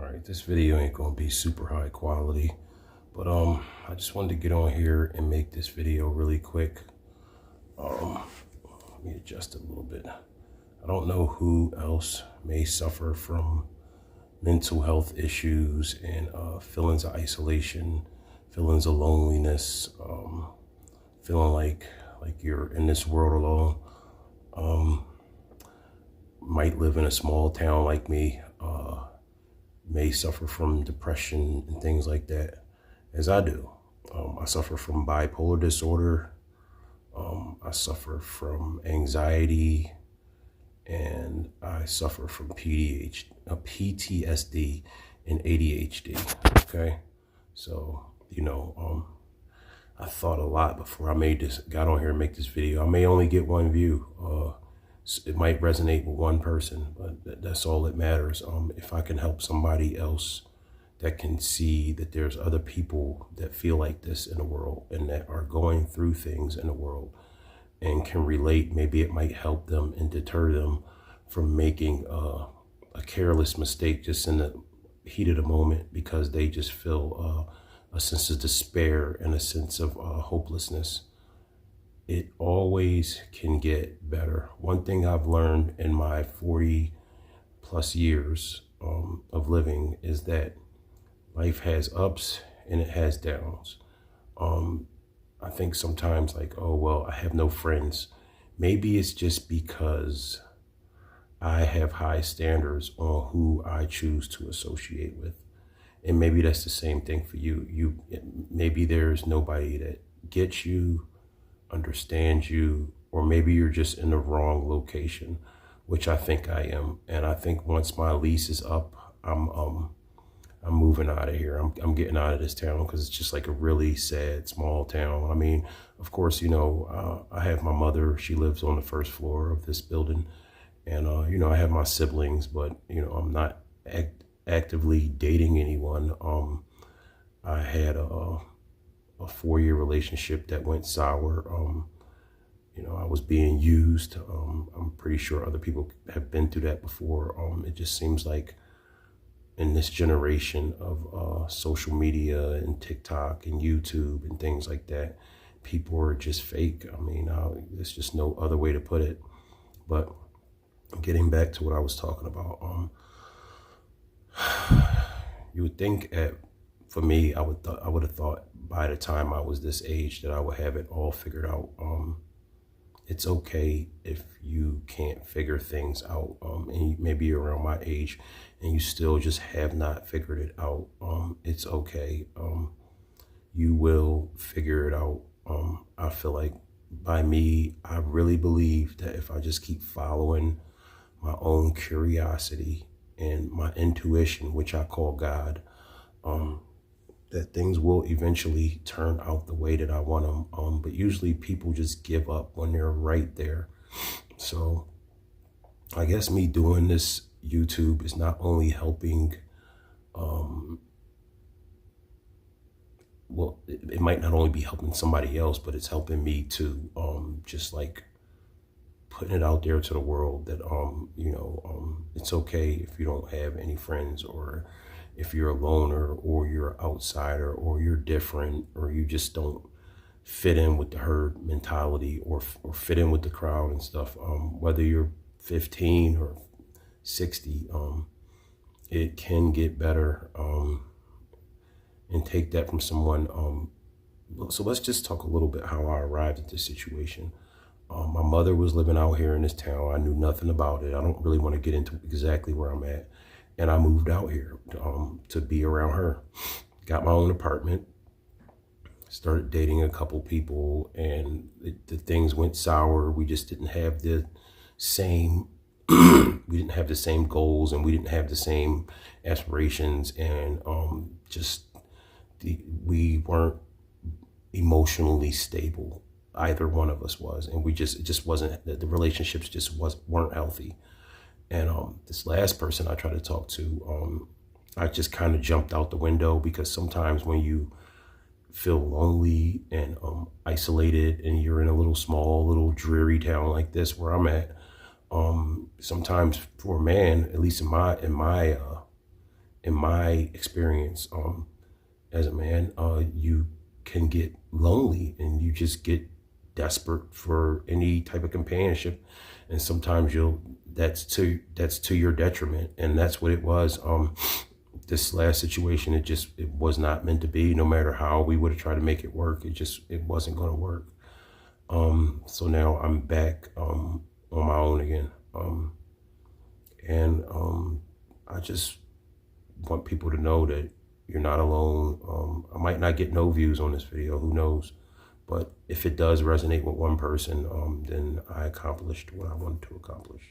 Alright, this video ain't gonna be super high quality, but I just wanted to get on here and make this video really quick. Let me adjust it a little bit. I don't know who else may suffer from mental health issues and feelings of isolation, feelings of loneliness, feeling like you're in this world alone. Might live in a small town like me, may suffer from depression and things like that, as I do. I suffer from bipolar disorder. I suffer from anxiety, and I suffer from PTSD and ADHD. Okay, so I thought a lot before I got on here and make this video. I may only get one view. It might resonate with one person, but that's all that matters. If I can help somebody else that can see that there's other people that feel like this in the world and that are going through things in the world and can relate, maybe it might help them and deter them from making a careless mistake just in the heat of the moment because they just feel a sense of despair and a sense of hopelessness. It always can get better. One thing I've learned in my 40 plus years of living is that life has ups and it has downs. I think sometimes like, oh, well, I have no friends. Maybe it's just because I have high standards on who I choose to associate with. And maybe that's the same thing for you. Maybe there's nobody that gets you, understands you, or maybe you're just in the wrong location, which I think I am. And I think once my lease is up, I'm moving out of here. I'm getting out of this town because it's just like a really sad small town. I mean, of course, I have my mother. She lives on the first floor of this building, and I have my siblings, but I'm not actively dating anyone. I had a 4-year relationship that went sour. I was being used. I'm pretty sure other people have been through that before. It just seems like in this generation of social media and TikTok and YouTube and things like that, people are just fake. I mean, there's just no other way to put it. But getting back to what I was talking about, you would think for me, I would have thought by the time I was this age that I would have it all figured out. It's okay if you can't figure things out, and maybe you're around my age and you still just have not figured it out. It's okay. You will figure it out. I feel like by me, I really believe that if I just keep following my own curiosity and my intuition, which I call God, that things will eventually turn out the way that I want them. But usually people just give up when they're right there. So I guess me doing this YouTube is not only helping, it might not only be helping somebody else, but it's helping me too. Just like putting it out there to the world that, it's okay if you don't have any friends, or if you're a loner, or you're an outsider, or you're different, or you just don't fit in with the herd mentality, or fit in with the crowd and stuff. Whether you're 15 or 60, it can get better, and take that from someone. So let's just talk a little bit how I arrived at this situation. My mother was living out here in this town. I knew nothing about it. I don't really want to get into exactly where I'm at. And I moved out here to be around her. Got my own apartment, started dating a couple people, and the things went sour. We just didn't have the same, we didn't have the same goals, and we didn't have the same aspirations, and we weren't emotionally stable. Either one of us was, and it just wasn't, the relationships just weren't healthy. And this last person I tried to talk to, I just kind of jumped out the window, because sometimes when you feel lonely and isolated, and you're in a small little dreary town like this where I'm at, sometimes for a man, at least in my in my experience, as a man, you can get lonely and you just get desperate for any type of companionship, and sometimes that's to your detriment, and that's what it was. This last situation, it was not meant to be. No matter how we would have tried to make it work, it wasn't going to work. So now I'm back on my own again, and I just want people to know that you're not alone. I might not get no views on this video, who knows? But if it does resonate with one person, then I accomplished what I wanted to accomplish.